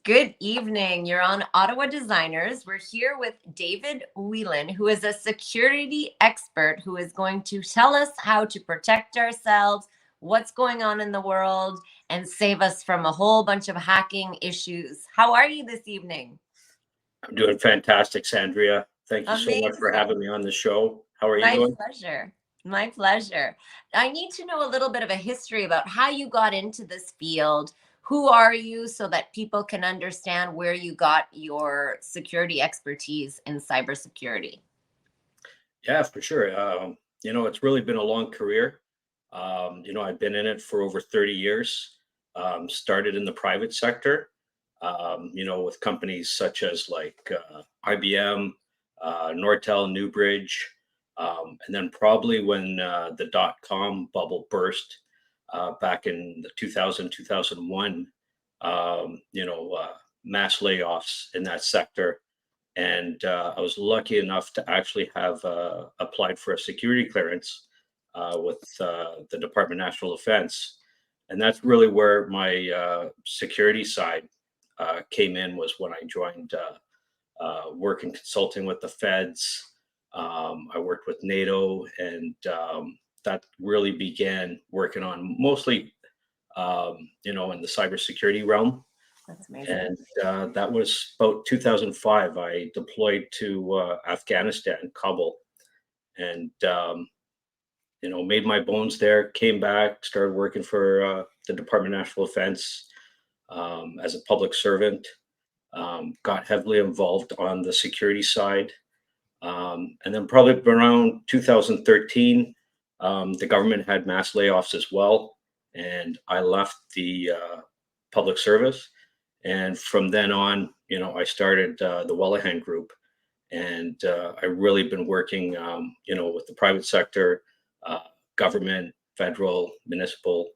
Good evening. You're on Ottawa Designers. We're here with David Whelan, who is a security expert who is going to tell us how to protect ourselves, what's going on in the world, and save us from a whole bunch of hacking issues. How are you this evening? I'm doing fantastic, Sandria. Thank you so much for Amazing. having me on the show. How are you My doing? pleasure. My pleasure. I need to know a little bit of a history about how you got into this field. Who are you so that people can understand where you got your security expertise in cybersecurity? Yeah, for sure. It's really been a long career. I've been in it for over 30 years. Started in the private sector, with companies such as IBM, Nortel, Newbridge, and then probably when the dot-com bubble burst back in the 2000, 2001, mass layoffs in that sector. And I was lucky enough to actually have applied for a security clearance with the Department of National Defense. And that's really where my security side came in, was when I joined work and consulting with the feds. I worked with NATO, and that really began working on mostly, in the cybersecurity realm. That's amazing. And that was about 2005. I deployed to Afghanistan, Kabul, and made my bones there. Came back, started working for the Department of National Defense as a public servant. Got heavily involved on the security side, and then probably around 2013, the government had mass layoffs as well, and I left the public service. And from then on, I started the Wahan group, and I really been working, with the private sector, uh, government, federal, municipal,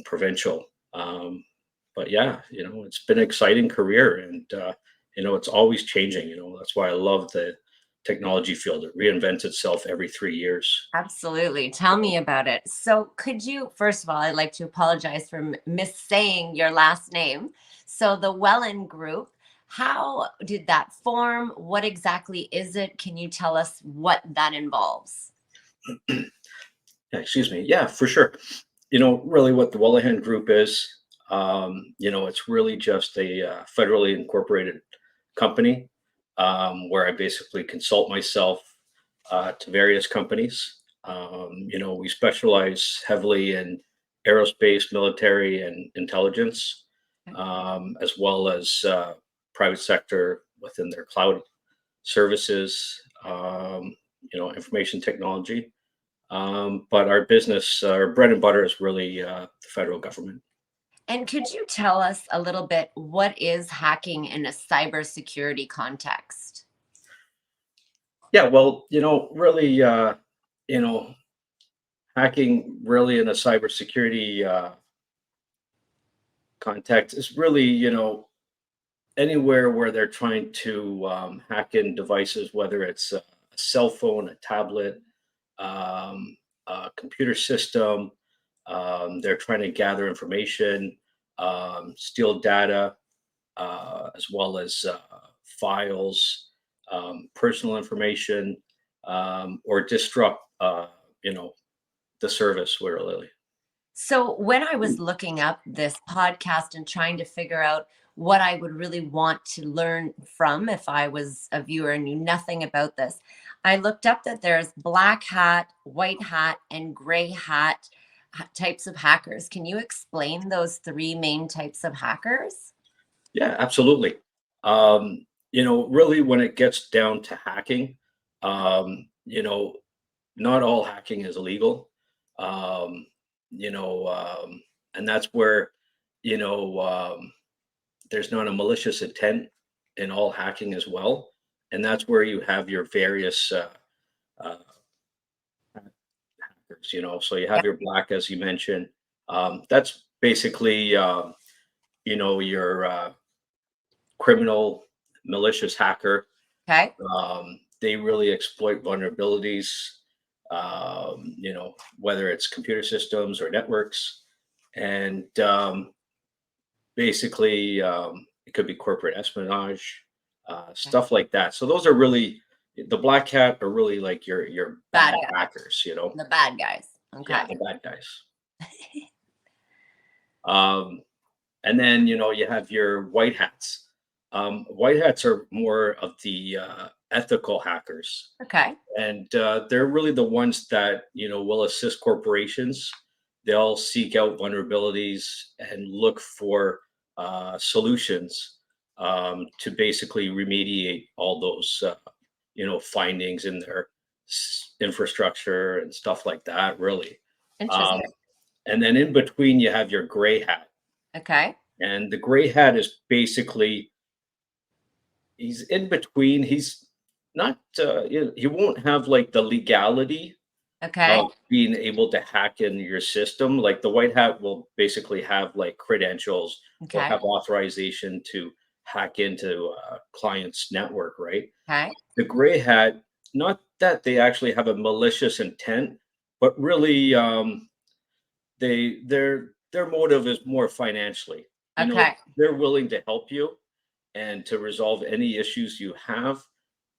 provincial. But yeah, it's been an exciting career, and it's always changing. That's why I love the technology field. It reinvents itself every 3 years. Absolutely. Tell me about it. So, could you, first of all, I'd like to apologize for missaying your last name. So, the Whelan Group, how did that form? What exactly is it? Can you tell us what that involves? Yeah, excuse me. Yeah, for sure. Really what the Wallahan Group is, it's really just a federally incorporated company, where I basically consult myself to various companies. We specialize heavily in aerospace, military, and intelligence, as well as private sector within their cloud services, information technology. But our business, our bread and butter is really the federal government. And could you tell us a little bit what is hacking in a cybersecurity context? Yeah, well, really, you know, hacking really in a cybersecurity context is really, anywhere where they're trying to hack in devices, whether it's a cell phone, a tablet, a computer system. They're trying to gather information, steal data, as well as files, personal information, or disrupt, you know, the service. Really. So, when I was looking up this podcast and trying to figure out what I would really want to learn from if I was a viewer and knew nothing about this, I looked up that there's black hat, white hat, and gray hat types of hackers. Can you explain those three main types of hackers? Yeah, absolutely. Really, when it gets down to hacking, not all hacking is illegal. Um, you know, and that's where, you know, um, there's not a malicious intent in all hacking as well. And that's where you have your various uh, hackers, so you Yeah. have your black, as you mentioned. That's basically, your criminal, malicious hacker. Okay. They really exploit vulnerabilities, whether it's computer systems or networks. And basically, It could be corporate espionage, stuff like that. So those are really the black hat are really like your Bad bad guy. hackers, you know? The bad guys. Yeah, Okay. the bad guys. Um, and then you have your white hats. White hats are more of the ethical hackers, Okay. and they're really the ones that will assist corporations. They'll seek out vulnerabilities and look for solutions to basically remediate all those findings in their infrastructure and stuff like that. Really, um, Interesting. and then in between you have your gray hat, Okay. and the gray hat is basically he's in between. He's not he won't have like the legality Okay. of being able to hack in your system. Like the white hat will basically have like credentials, will Okay. have authorization to hack into a client's network, right? Okay. The gray hat, not that they actually have a malicious intent, but really their motive is more financially. Okay. They're willing to help you and to resolve any issues you have,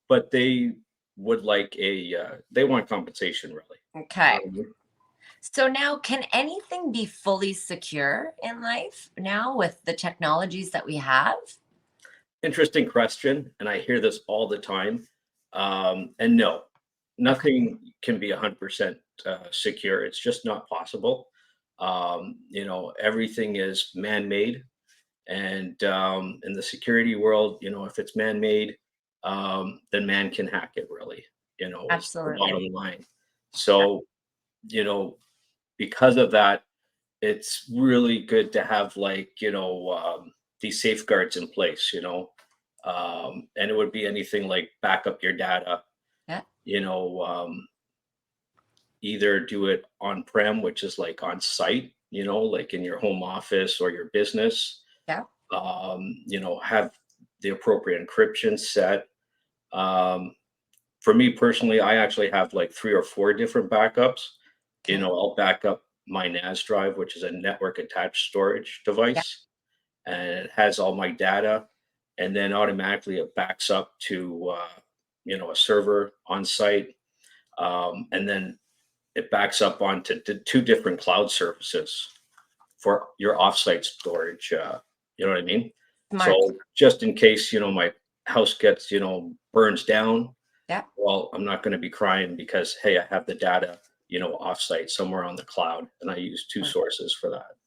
but they would like they want compensation really. You know Okay. what I mean? So now, can anything be fully secure in life now with the technologies that we have? Interesting question, and I hear this all the time. And no, Okay. nothing can be 100% secure. It's just not possible. Everything is man-made, and in the security world, if it's man-made, then man can hack it. Really, is the Absolutely. bottom line. So, you know, because of that, it's really good to have like these safeguards in place. And it would be anything like back up your data. Yeah. You know, either do it on prem, which is like on site. Like in your home office or your business. Yeah. Have the appropriate encryption set. Um, for me personally, I actually have like 3 or 4 different backups. Okay. I'll back up my NAS drive, which is a network attached storage Yeah. device, and it has all my data, and then automatically it backs up to a server on site, and then it backs up onto 2 different cloud services for your offsite storage. You know what I mean? Smart. So just in case my house gets burns down, Yeah. well, I'm not going to be crying because, hey, I have the data, offsite somewhere on the cloud, and I use 2 sources for that.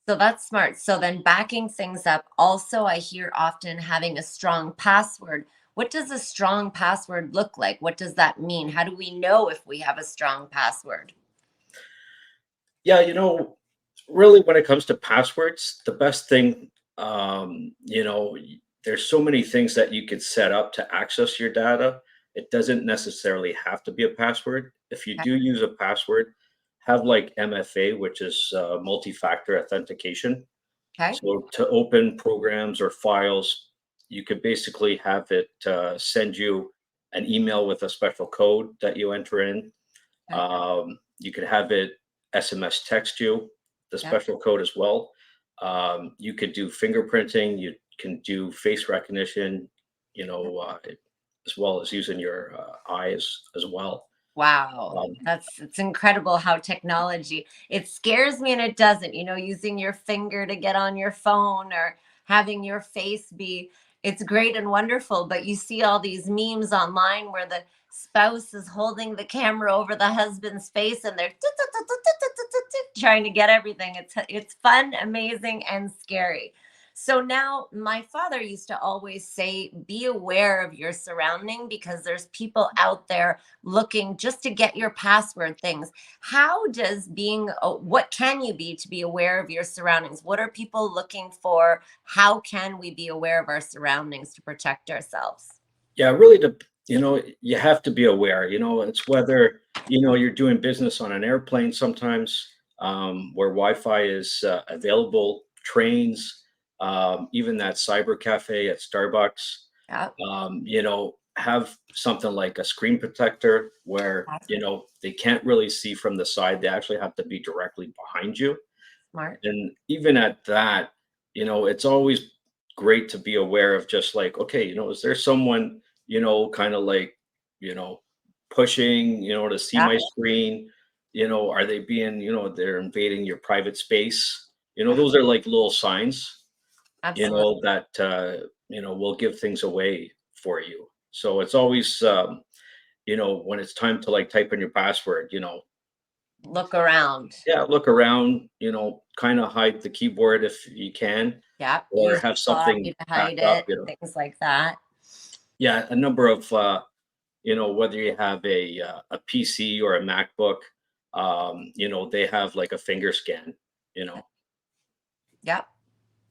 So that's smart. So then backing things up. Also, I hear often having a strong password. What does a strong password look like? What does that mean? How do we know if we have a strong password? Yeah, really when it comes to passwords, the best thing, there's so many things that you could set up to access your data. It doesn't necessarily have to be a password. If you Okay. do use a password, have like MFA, which is multi-factor authentication. Okay. So to open programs or files, you could basically have it send you an email with a special code that you enter in. Okay. You could have it SMS text you the Yeah. special code as well. You could do fingerprinting. You can do face recognition. You know, uh, as well as using your eyes as well. Wow. Um, It's incredible how technology, it scares me and it doesn't, using your finger to get on your phone or having your face be, it's great and wonderful, but you see all these memes online where the spouse is holding the camera over the husband's face and they're trying to get everything. It's fun, amazing, and scary. So now my father used to always say, be aware of your surrounding because there's people out there looking just to get your password things. How does what can you be to be aware of your surroundings? What are people looking for? How can we be aware of our surroundings to protect ourselves? yeah, really, you have to be aware. It's whether you're doing business on an airplane sometimes, where Wi-Fi is available, trains, even that cyber cafe at Starbucks. Yeah, Have something like a screen protector where, that's they can't really see from the side. They actually have to be directly behind you. smart. And even at that, it's always great to be aware of, just like, okay, is there someone, kind of like, you know, pushing, to see Yeah. my screen, are they being, they're invading your private space. Yeah. Those are like little signs, Absolutely. that, will give things away for you. So it's always, when it's time to like type in your password, Look around. yeah, look around, kind of hide the keyboard if you can, Yeah. or Use the have something coffee to hide backed up, it, things like that. Yeah, a number of, whether you have a PC or a MacBook, they have like a finger scan, you know, Yep.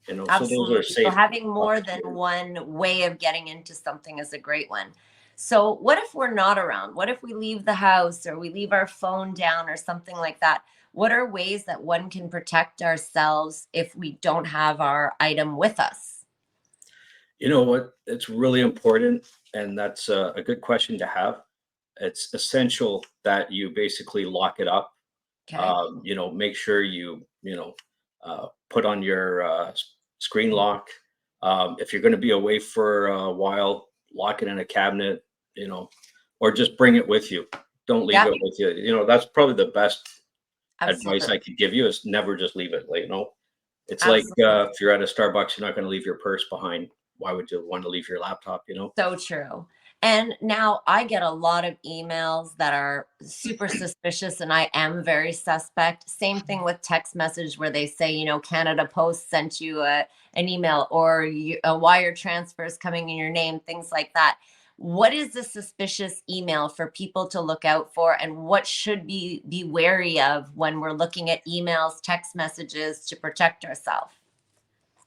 so those are Absolutely. So safe having more than opportunities. one way of getting into something is a great one. So what if we're not around? What if we leave the house or we leave our phone down or something like that? What are ways that one can protect ourselves if we don't have our item with us? You know what? It's really important, and that's a good question to have. It's essential that you basically lock it up. Okay. Make sure you, put on your screen lock. If you're going to be away for a while, lock it in a cabinet, you know, or just bring it with you. Don't leave Yeah, it with you. That's probably the best advice absolutely. I could give you, is never just leave it. Like, it's like, Absolutely. if you're at a Starbucks, you're not going to leave your purse behind. Why would you want to leave your laptop? So true. And now I get a lot of emails that are super suspicious, and I am very suspect. Same thing with text message where they say, Canada Post sent you an email, or a wire transfer is coming in your name, things like that. What is the suspicious email for people to look out for, and what should be wary of when we're looking at emails, text messages to protect ourselves?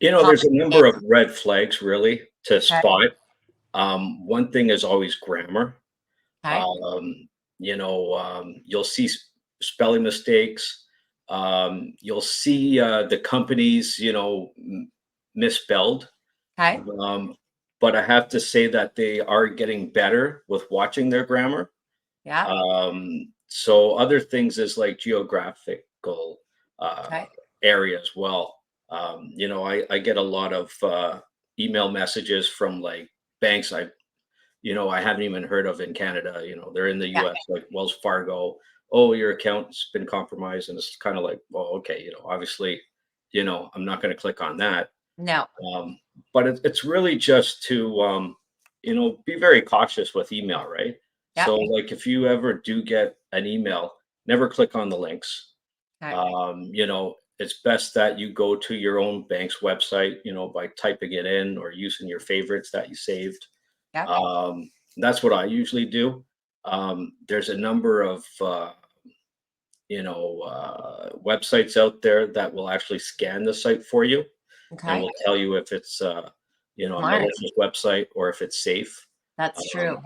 There's Common a number of sense. red flags really to Okay. spot. One thing is always grammar. Okay. You'll see spelling mistakes. You'll see the companies, misspelled. Okay. Um, but I have to say that they are getting better with watching their grammar. Yeah. So other things is like geographical uh, Okay. area as well. I get a lot of email messages from like banks I haven't even heard of in Canada. They're in the Yeah. US, like Wells Fargo. Oh, your account's been compromised. And it's kind of like, well, okay, obviously, I'm not going to click on that. No. Um, but it's really just to, be very cautious with email, right? Yeah. So, like, if you ever do get an email, never click on the links. Okay. It's best that you go to your own bank's website, by typing it in or using your favorites that you saved. Yeah. That's what I usually do. There's a number of websites out there that will actually scan the site for you and Okay. will tell you if it's a Smart. malicious website or if it's safe. That's Um, true.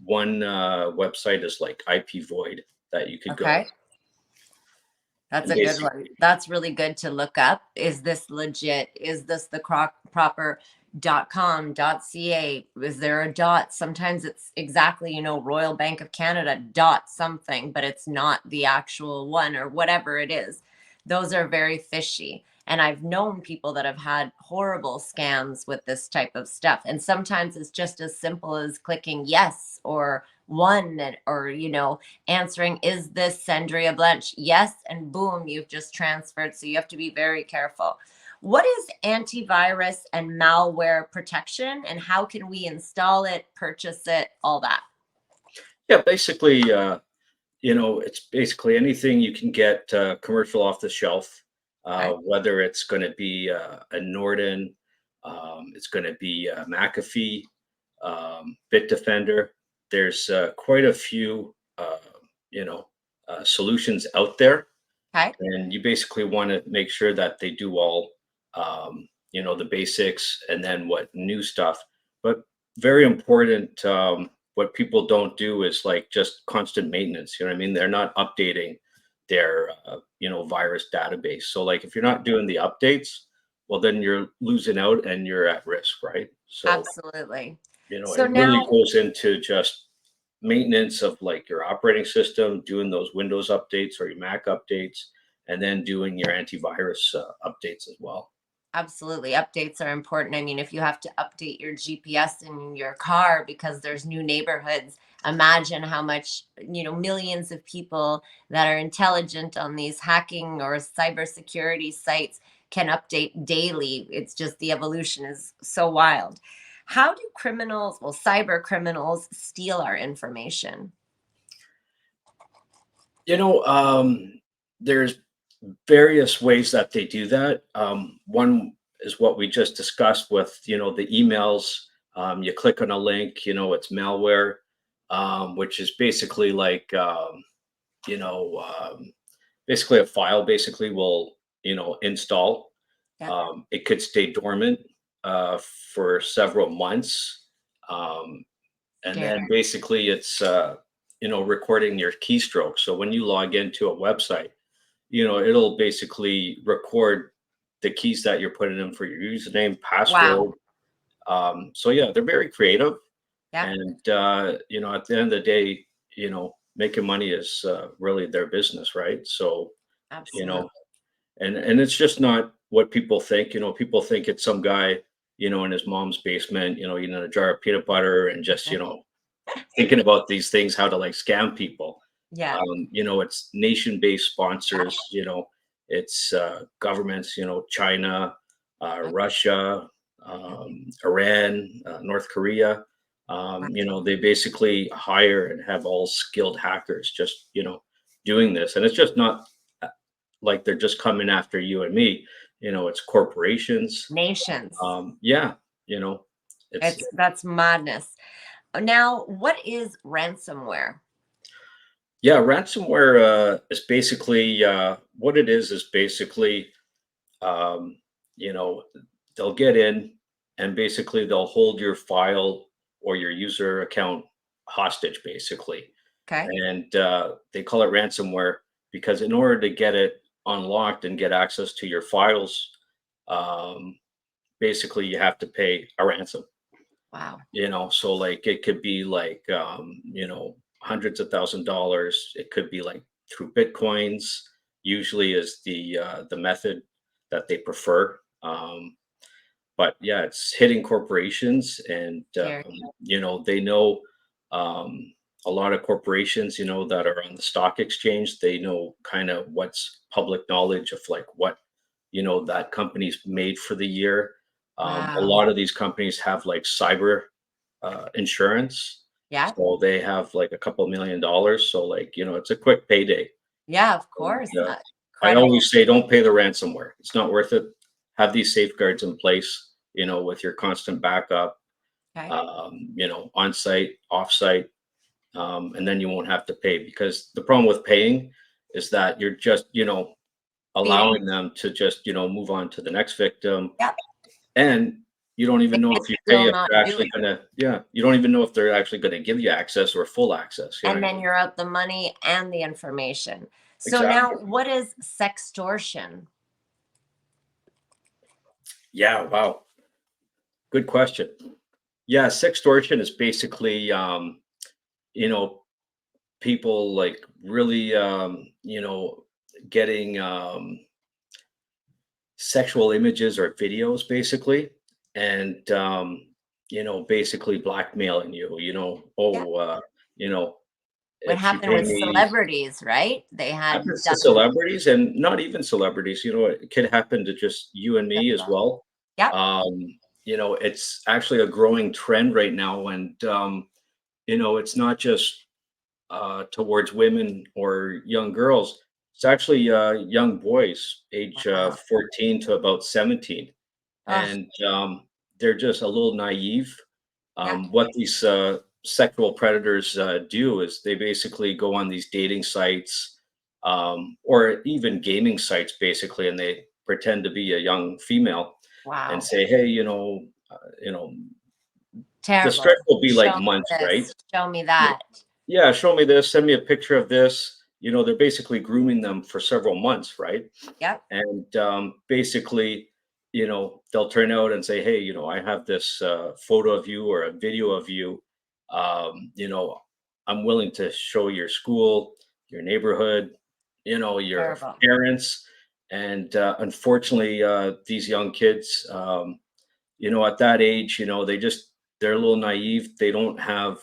one website is like IP Void that you could go, Okay. That's and a good basically, one. That's really good to look up. Is this legit? Is this the proper .com.ca? Is there a dot? Sometimes it's exactly, Royal Bank of Canada dot something, but it's not the actual one or whatever it is. Those are very fishy. And I've known people that have had horrible scams with this type of stuff. And sometimes it's just as simple as clicking yes or one, or, answering, is this Sandria Blench? Yes, and boom, you've just transferred. So you have to be very careful. What is antivirus and malware protection, and how can we install it, purchase it, all that? yeah, basically, it's basically anything you can get commercial off the shelf, Okay. whether it's going to be a Norton, it's going to be a McAfee, Bitdefender. There's quite a few, solutions out there, Okay. and you basically want to make sure that they do all, the basics, and then what new stuff. But very important, what people don't do is like just constant maintenance. You know what I mean? They're not updating their, virus database. So like if you're not doing the updates, well, then you're losing out and you're at risk, right? So, Absolutely. it So really now, goes into just maintenance of like your operating system, doing those Windows updates or your Mac updates, and then doing your antivirus updates as well. Absolutely. Updates are important. I mean, if you have to update your GPS in your car because there's new neighborhoods, imagine how much, millions of people that are intelligent on these hacking or cybersecurity sites can update daily. It's just the evolution is so wild. How do criminals, well, cyber criminals, steal our information? You know, there's various ways that they do that. One is what we just discussed with, the emails. You click on a link, it's malware, which is basically like, you know, um, basically a file basically will, install. Yeah. It could stay dormant for several months. Um, and Scary. then basically it's, recording your keystroke. So when you log into a website, it'll basically record the keys that you're putting in for your username, Wow. password. So yeah, they're very creative, Yeah. and at the end of the day, making money is really their business, right? So you Absolutely. know, and it's just not what people think. People think it's some guy, in his mom's basement, eating a jar of peanut butter and just thinking about these things, how to like scam people. Yeah. It's nation-based sponsors, it's governments, China, Russia, Iran, North Korea. They basically hire and have all skilled hackers just, doing this. And it's just not like they're just coming after you and me, it's corporations. Nations. Yeah, you know, it's That's madness. Now, what is ransomware? Yeah, ransomware is basically what it is basically, um, you know, they'll get in and basically they'll hold your file or your user account hostage, basically. Okay. And they call it ransomware because in order to get it unlocked and get access to your files, um, basically you have to pay a ransom. Wow. So like it could be like hundreds of $1,000. It could be like through bitcoins, usually is the method that they prefer. But yeah, it's hitting corporations, and Scary. they know, um, a lot of corporations, that are on the stock exchange. They know kind of what's public knowledge of like what that company's made for the year. A Wow. lot of these companies have like cyber insurance. Yeah. So they have like a couple $1 million. So like, it's a quick payday. Yeah, of And, course. I Incredible. always say, don't pay the ransomware. It's not worth it. Have these safeguards in place, with your constant backup, Okay. on site, off site, and then you won't have to pay, because the problem with paying is that you're just, Feeding. allowing them to just, move on to the next victim. Yep. And you don't They even know can if you pay still if not they're do actually it. gonna, yeah, you don't even know if they're actually gonna give you access or full access. You know And what I then mean? you're out the money and the information. So now, Exactly. what is sextortion? Yeah, wow. Good question. Yeah, sextortion is basically, you know, people like really, getting sexual images or videos basically, and basically blackmailing you, Yeah. oh, What if you happened pay with me. celebrities, right? They had Happens to done celebrities and not even celebrities, it could happen to just you and me as well. Yep. Um, it's actually a growing trend right now, and it's not just towards women or young girls. It's actually young boys, age Wow. 14 to about 17, Oh, and they're just a little naive. yeah. What these sexual predators do is they basically go on these dating sites, or even gaming sites, basically, and they pretend to be a young female and Wow. say, "Hey, the stretch Terrible. will be like Show me months, right? this. Show me Yeah, that. yeah, show me this. Send me a picture of this." They're basically grooming them for several months, right? Yep. And basically, they'll turn out and say, "Hey, I have this photo of you or a video of you. I'm willing to show your school, your neighborhood, your Terrible. parents." And unfortunately, these young kids, at that age, they're a little naive. They don't have,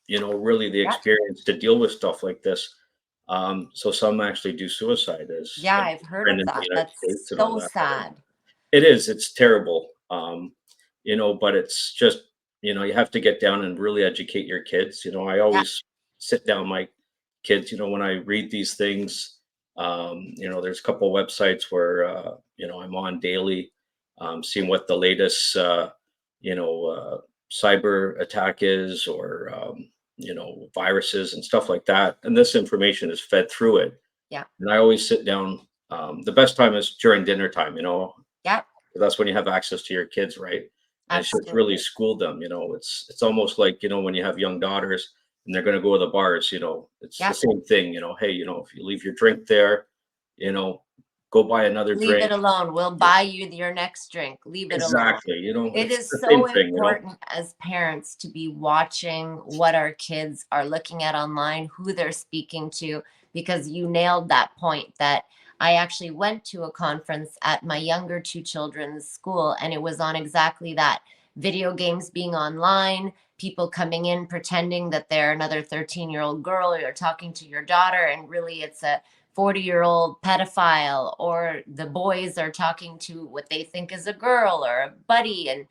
really the Yeah. experience to deal with stuff like this. So some actually do suicide, as Yeah, a I've heard trend of in the that. United States That's and all so that. sad. It is. It's terrible. But it's just, you have to get down and really educate your kids. I Yeah. always sit down my kids, when I read these things, there's a couple websites where, I'm on daily, seeing what the latest, you know, uh, cyber attack is, or, viruses and stuff like that. And this information is fed through it. Yeah. And I always sit down. The best time is during dinner time, Yeah. that's when you have access to your kids, right? And it's just really Absolutely. school them. It's almost like, when you have young daughters and they're going to go to the bars. It's the Yeah. same thing. Hey, if you leave your drink there, you know, go buy another Leave it drink. alone. We'll buy you your next drink. Leave it alone. Exactly. It It's is the so same thing. important as parents to be watching what our kids are looking at online, who they're speaking to, because you nailed that point that I actually went to a conference at my younger two children's school, and it was on exactly that: video games being online, people coming in pretending that they're another 13-year-old girl, or you're talking to your daughter, and really it's a 40-year-old pedophile, or the boys are talking to what they think is a girl or a buddy, and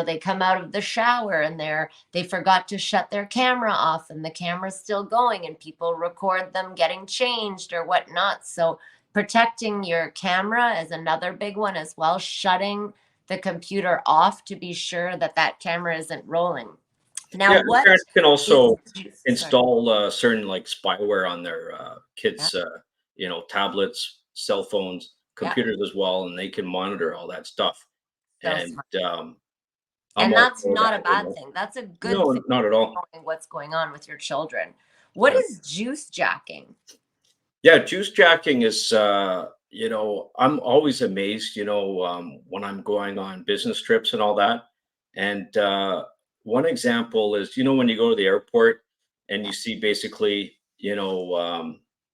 they come out of the shower and they forgot to shut their camera off, and the camera's still going, and people record them getting changed or whatnot. So protecting your camera is another big one as well, shutting the computer off to be sure that that camera isn't rolling. Now, Yeah, and what parents can is also sorry. install certain like spyware on their Yeah. kids, tablets, cell phones, Yeah. computers as well, and they can monitor all that stuff. So And smart. I'm And all that's for not that. a bad thing. That's a good thing, No, not at all. knowing what's going on with your children. What Yeah. is juice jacking? Yeah, juice jacking is, I'm always amazed, when I'm going on business trips and all that. And one example is, when you go to the airport and you Yeah. see basically,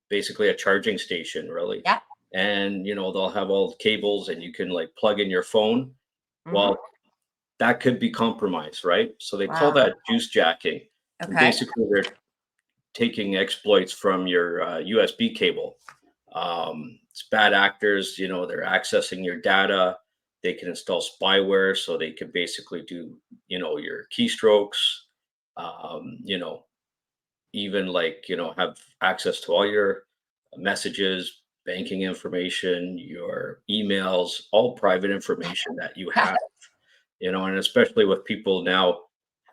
basically a charging station, really. Yeah. And, they'll have all the cables and you can like plug in your phone. Hmm. Well, that could be compromised, right? So they call Wow. that juice jacking. And Okay. basically, they're taking exploits from your USB cable. It's bad actors, they're accessing your data. They can install spyware, so they can basically do, your keystrokes, um, you know, even like, have access to all your messages, banking information, your emails, all private information that you have, and especially with people now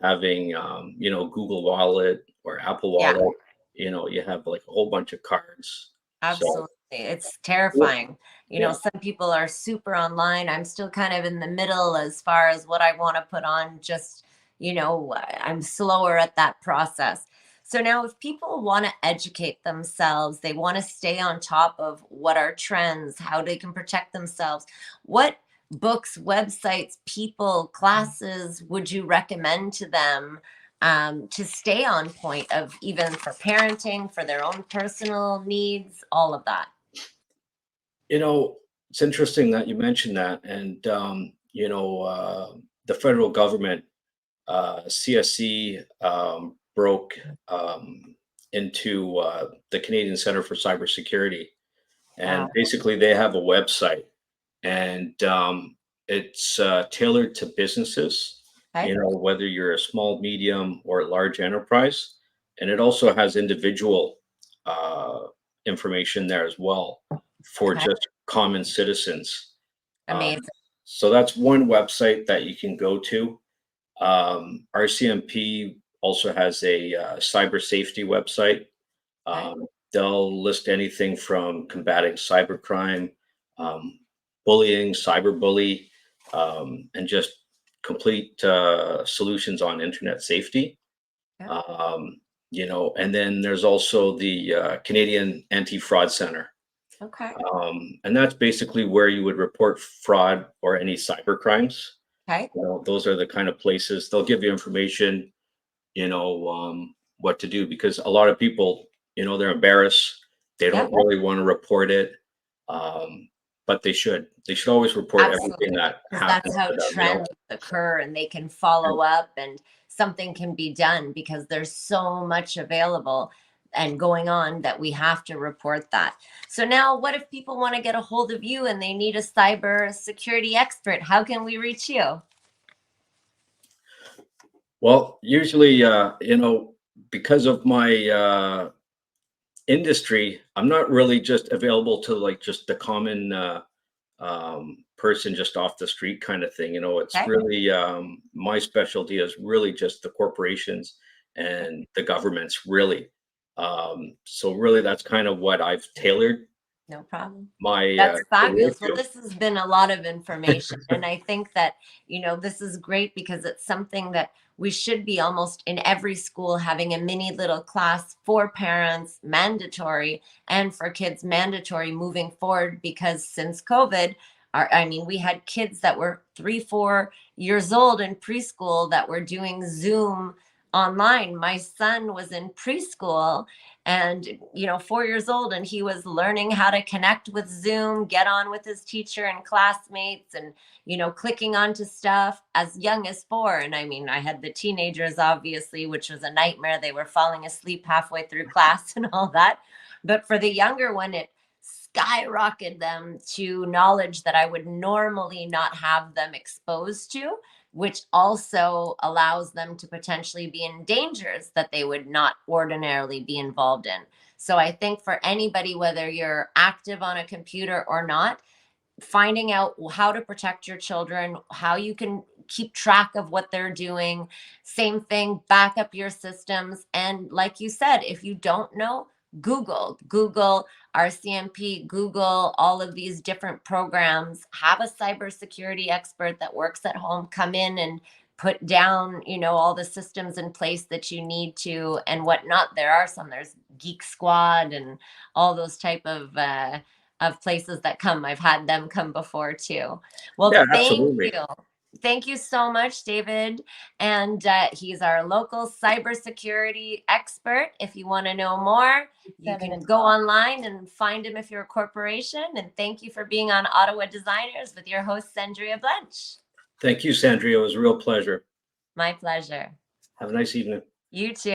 having, Google Wallet or Apple Yeah. Wallet, you have like a whole bunch of cards. So, Absolutely. It's terrifying. yeah. Some people are super online. I'm still kind of in the middle as far as what I want to put on. Just, I'm slower at that process. So now, if people want to educate themselves, they want to stay on top of what are trends, how they can protect themselves, what books, websites, people, classes would you recommend to them, to stay on point of, even for parenting, for their own personal needs, all of that? You know, it's interesting that you mentioned that. And, the federal government, CSC, broke into the Canadian Center for Cybersecurity. And Wow. basically, they have a website, and it's tailored to businesses, Okay. whether you're a small, medium, or large enterprise. And it also has individual uh, information there as well for Okay. just common citizens. Um, Amazing. so that's one website that you can go to. RCMP also has a cyber safety website. Okay. They'll list anything from combating cybercrime, um, bullying, cyberbully, and just complete solutions on internet safety. Yeah. And then there's also the Canadian Anti-Fraud Center. Okay. And that's basically where you would report fraud or any cyber crimes. Okay. Those are the kind of places they'll give you information, what to do, because a lot of people, they're embarrassed. They Yep. don't really want to report it. Um, but they should always report everything Absolutely, that because happens that's how to them, you know? trends occur and they can follow up and something can be done because there's so much available and going on that we have to report that. So now what if people want to get a hold of you and they need a cyber security expert? How can we reach you? Well, usually, you know, because of my industry, I'm not really just available to like just the common person just off the street kind of thing. You know, it's Okay. really my specialty is really just the corporations and the governments, really. So really, that's kind of what I've tailored No problem. my That's career fabulous. Well, to. this has been a lot of information. And I think that, this is great because it's something that we should be almost in every school having a mini little class for parents, mandatory, and for kids, mandatory moving forward. Because since COVID, we had kids that were 3, 4 years old in preschool that were doing Zoom online. My son was in preschool and 4 years old, and he was learning how to connect with Zoom, get on with his teacher and classmates, and clicking onto stuff as young as 4. And I had the teenagers, obviously, which was a nightmare. They were falling asleep halfway through class and all that. But for the younger one, it skyrocketed them to knowledge that I would normally not have them exposed to, which also allows them to potentially be in dangers that they would not ordinarily be involved in. So I think for anybody, whether you're active on a computer or not, finding out how to protect your children, how you can keep track of what they're doing. Same thing, back up your systems. And like you said, if you don't know, Google RCMP, Google all of these different programs, have a cybersecurity expert that works at home, come in and put down, all the systems in place that you need to and whatnot. There's Geek Squad and all those type of places that come. I've had them come before too. Well, Yeah, thank absolutely. you. Thank you so much, David. And he's our local cybersecurity expert. If you want to know more, you can go online and find him if you're a corporation. And thank you for being on Ottawa Designers with your host, Sandria Blench. Thank you, Sandria. It was a real pleasure. My pleasure. Have a nice evening. You too.